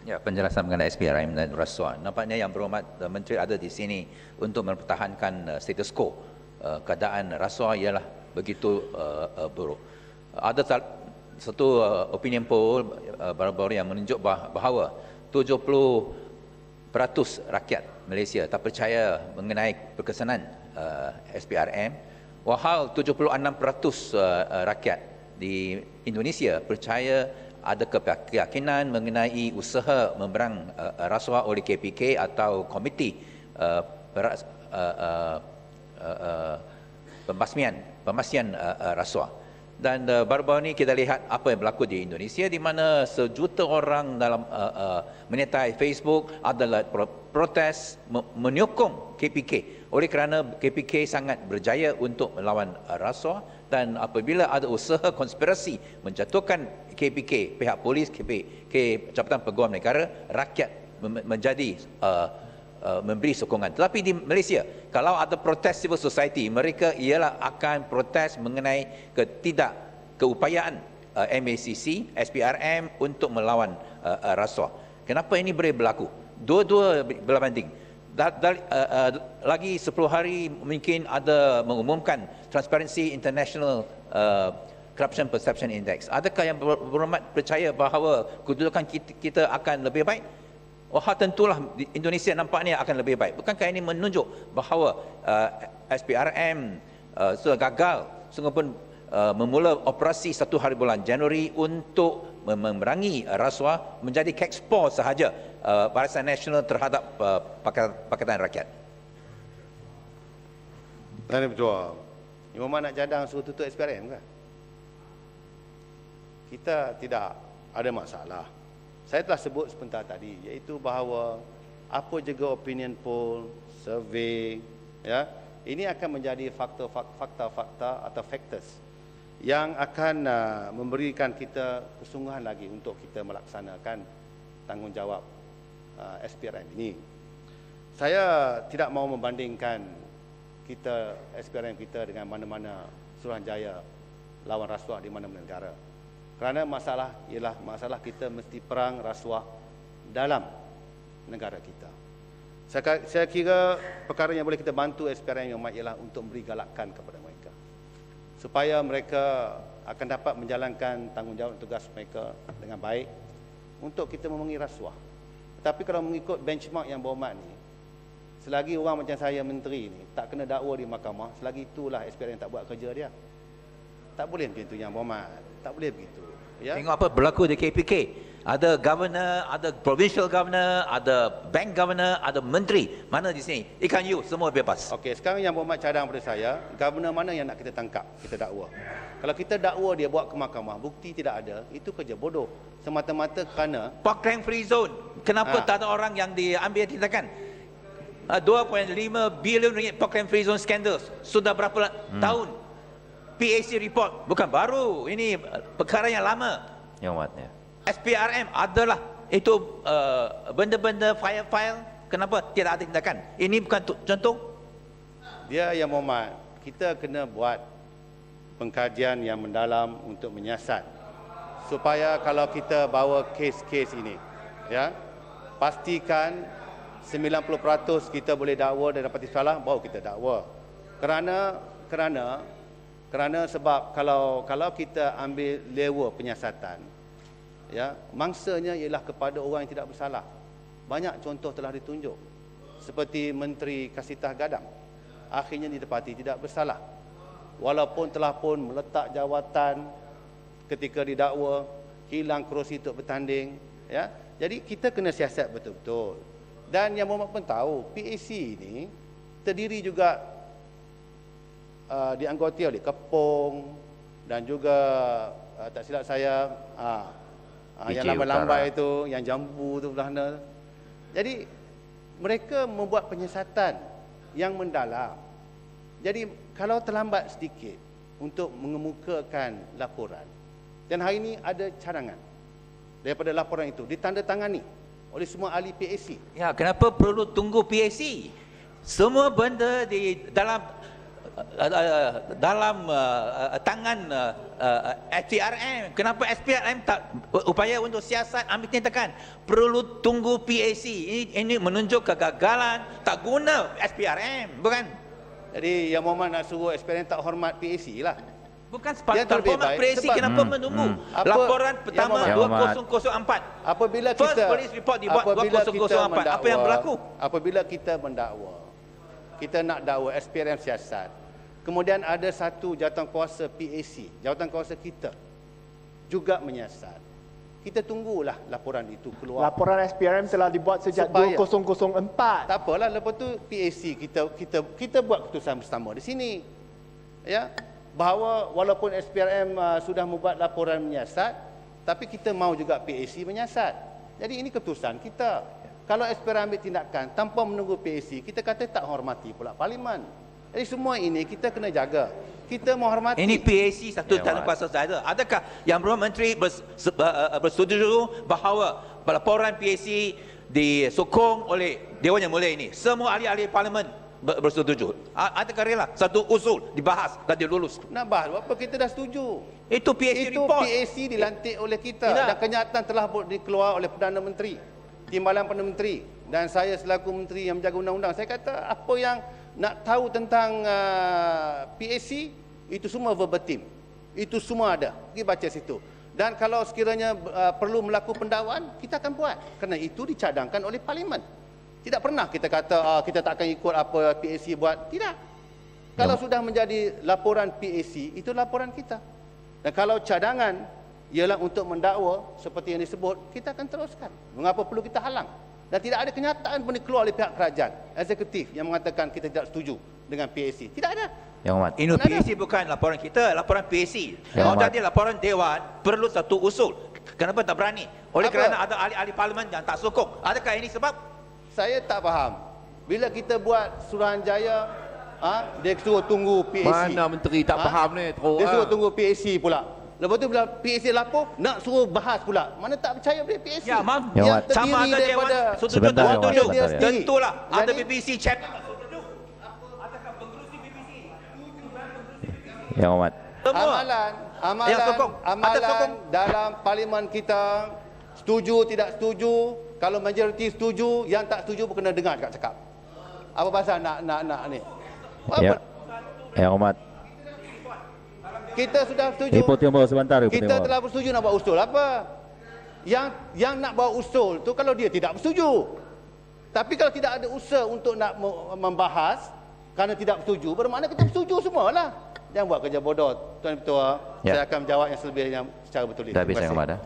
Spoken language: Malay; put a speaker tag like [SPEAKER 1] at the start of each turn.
[SPEAKER 1] Ya, penjelasan mengenai SPRM dan rasuah. Nampaknya Yang Berhormat Menteri ada di sini untuk mempertahankan status quo. Keadaan rasuah ialah begitu buruk. Ada satu opinion poll baru-baru yang menunjuk bahawa 70% rakyat Malaysia tak percaya mengenai berkesanan SPRM, walhal 76% rakyat di Indonesia percaya ada keyakinan mengenai usaha memberang rasuah oleh KPK atau Komiti Pembasmian Rasuah. Dan baru-baru ini kita lihat apa yang berlaku di Indonesia, di mana sejuta orang dalam menyertai Facebook adalah protes menyokong KPK oleh kerana KPK sangat berjaya untuk melawan rasuah. Dan apabila ada usaha konspirasi menjatuhkan KPK, pihak polis, KPK, Jabatan Peguam Negara, rakyat menjadi memberi sokongan. Tetapi di Malaysia, kalau ada protes civil society, mereka ialah akan protes mengenai keupayaan MACC, SPRM untuk melawan rasuah. Kenapa ini boleh berlaku? Dua-dua berbanding. Lagi 10 hari mungkin ada mengumumkan Transparency International Corruption Perception Index. Adakah Yang Berhormat percaya bahawa kedudukan kita akan lebih baik? Tentulah Indonesia nampaknya akan lebih baik. Bukankah ini menunjuk bahawa SPRM sudah gagal sungguh pun memula operasi 1 hari bulan Januari untuk memerangi rasuah menjadi kekspor sahaja Barisan Nasional terhadap Pakatan Rakyat?
[SPEAKER 2] Tuan Ketua, Yang Berhormat nak cadang suruh tutup SPRM kan? Kita tidak ada masalah. Saya telah sebut sebentar tadi, iaitu bahawa apa juga opinion poll, survey, ya, ini akan menjadi fakta-fakta atau factors yang akan memberikan kita kesungguhan lagi untuk kita melaksanakan tanggungjawab SPRM ini. Saya tidak mahu membandingkan kita SPRM kita dengan mana-mana Suruhanjaya lawan rasuah di mana-mana negara. Kerana masalah ialah masalah kita mesti perang rasuah dalam negara kita. Saya kira perkara yang boleh kita bantu SPRM yang ialah untuk memberi galakan kepada mereka, supaya mereka akan dapat menjalankan tanggungjawab tugas mereka dengan baik untuk kita memerangi rasuah. Tetapi kalau mengikut benchmark Yang Berhormat ni, selagi orang macam saya menteri ni tak kena dakwa di mahkamah, selagi itulah SPRM tak buat kerja dia. Tak boleh macam itu Yang Berhormat. Tak boleh begitu. Ya?
[SPEAKER 1] Tengok apa berlaku di KPK. Ada governor, ada provincial governor, ada bank governor, ada menteri. Mana di sini? Ikan you, semua bebas.
[SPEAKER 2] Okey, sekarang Yang Berhormat cadang pada saya, governor mana yang nak kita tangkap, kita dakwa. Kalau kita dakwa dia bawa ke mahkamah, bukti tidak ada, itu kerja bodoh. Semata-mata kerana
[SPEAKER 1] Parkland Free Zone. Kenapa tak ada orang yang diambil tindakan? 2.5 bilion ringgit Parkland Free Zone scandals. Sudah berapa tahun? PAC report bukan baru, ini perkara yang lama.
[SPEAKER 3] Yang Berhormat, ya.
[SPEAKER 1] SPRM adalah itu benda-benda file-file. Kenapa tidak ada tindakan? Ini bukan contoh.
[SPEAKER 2] dia Yang Berhormat, kita kena buat pengkajian yang mendalam untuk menyiasat supaya kalau kita bawa kes-kes ini, ya, pastikan 90% kita boleh dakwa dan dapati salah, baru kita dakwa. Kerana sebab kalau kita ambil lewa penyiasatan, ya, mangsanya ialah kepada orang yang tidak bersalah. Banyak contoh telah ditunjuk, seperti Menteri Kasitah Gadang, akhirnya ditepati tidak bersalah, walaupun telah pun meletak jawatan ketika didakwa, hilang kerusi untuk bertanding, ya. Jadi kita kena siasat betul-betul. Dan Yang Berhormat pun tahu PAC ini terdiri juga dianggoti oleh Kepong dan juga tak silap saya yang lambai-lambai itu, yang jambu tu belah sana. Jadi mereka membuat penyiasatan yang mendalam. Jadi kalau terlambat sedikit untuk mengemukakan laporan, dan hari ini ada cadangan daripada laporan itu ditandatangani oleh semua ahli PAC.
[SPEAKER 1] Ya, kenapa perlu tunggu PAC? Semua benda di dalam dalam tangan SPRM. Kenapa SPRM tak upaya untuk siasat ambil tindakan? Perlu tunggu PAC. Ini menunjuk kegagalan, tak guna SPRM, bukan?
[SPEAKER 2] Jadi Yang Mohamad nak suruh SPRM tak hormat PAC lah.
[SPEAKER 1] Bukan tak hormat PAC, kenapa menunggu? Laporan pertama 2004.
[SPEAKER 2] Apabila
[SPEAKER 1] First police report dibuat 2004. Apa yang berlaku?
[SPEAKER 2] Apabila kita mendakwa, kita nak dakwa SPRM siasat, kemudian ada satu jawatankuasa PAC, jawatankuasa kita juga menyiasat, kita tunggulah laporan itu keluar.
[SPEAKER 3] Laporan SPRM telah dibuat sejak 2004.
[SPEAKER 2] Tak apalah, lepas tu PAC kita buat keputusan bersama di sini. Ya, bahawa walaupun SPRM sudah membuat laporan menyiasat, tapi kita mau juga PAC menyiasat. Jadi ini keputusan kita. Kalau SPRM ambil tindakan tanpa menunggu PAC, kita kata tak hormati pula Parlimen. Jadi semua ini kita kena jaga. Kita menghormati.
[SPEAKER 1] Ini PAC satu dalam kuasa saja. Adakah Yang Berhormat Menteri bersetuju bahawa laporan PAC disokong oleh Dewan Yang Mulia ini? Semua ahli-ahli Parlimen bersetuju. Adakah rela satu usul dibahas dan dilulus?
[SPEAKER 2] Nak bahas apa, kita dah setuju.
[SPEAKER 1] Itu PAC report.
[SPEAKER 2] PAC dilantik oleh kita dan kenyataan telah dikeluar oleh Perdana Menteri, Timbalan Perdana Menteri, dan saya selaku Menteri yang menjaga undang-undang. Saya kata apa yang nak tahu tentang PAC itu semua verbatim. Itu semua ada. Pergi baca situ. Dan kalau sekiranya perlu melakukan pendakwaan, kita akan buat. Kerana itu dicadangkan oleh Parlimen. Tidak pernah kita kata kita tak akan ikut apa PAC buat. Tidak. Kalau sudah menjadi laporan PAC, itu laporan kita. Dan kalau cadangan ialah untuk mendakwa seperti yang disebut, kita akan teruskan. Mengapa perlu kita halang? Dan tidak ada kenyataan pun dikeluar oleh pihak kerajaan eksekutif yang mengatakan kita tidak setuju dengan PAC. Tidak ada.
[SPEAKER 4] Yang Hormat.
[SPEAKER 1] Ini PAC bukan laporan kita, laporan PAC. Kalau tadi laporan Dewan perlu satu usul. Kenapa tak berani? Oleh kerana ada ahli-ahli Parlimen yang tak sokong. Adakah ini sebab?
[SPEAKER 2] Saya tak faham. Bila kita buat Suruhanjaya, dia suruh tunggu PAC.
[SPEAKER 4] Mana menteri tak faham ni?
[SPEAKER 2] Dia suruh tunggu PAC pula. Lepas tu bila PAC lapor, nak suruh bahas pula. Mana tak percaya pada PAC?
[SPEAKER 1] Ya,
[SPEAKER 2] yang
[SPEAKER 1] sama ada Dewan setuju tak setuju. Tentulah ada BBC check. Adakah pengerusi BBC?
[SPEAKER 4] Yang Hormat.
[SPEAKER 2] Amalan dalam Parlimen kita, setuju tidak setuju. Kalau majoriti setuju, yang tak setuju pun kena dengar cakap. Apa pasal nak ni?
[SPEAKER 4] Ya. Yang Hormat.
[SPEAKER 2] Kita sudah setuju. Kita telah bersetuju nak buat usul apa? Yang nak buat usul tu kalau dia tidak bersetuju. Tapi kalau tidak ada usaha untuk nak membahas kerana tidak bersetuju, bermakna kita bersetuju semualah. Jangan buat kerja bodoh, Tuan Ketua. Saya akan menjawab yang selebihnya secara betul.
[SPEAKER 4] Dah habis Yang Hormat dah.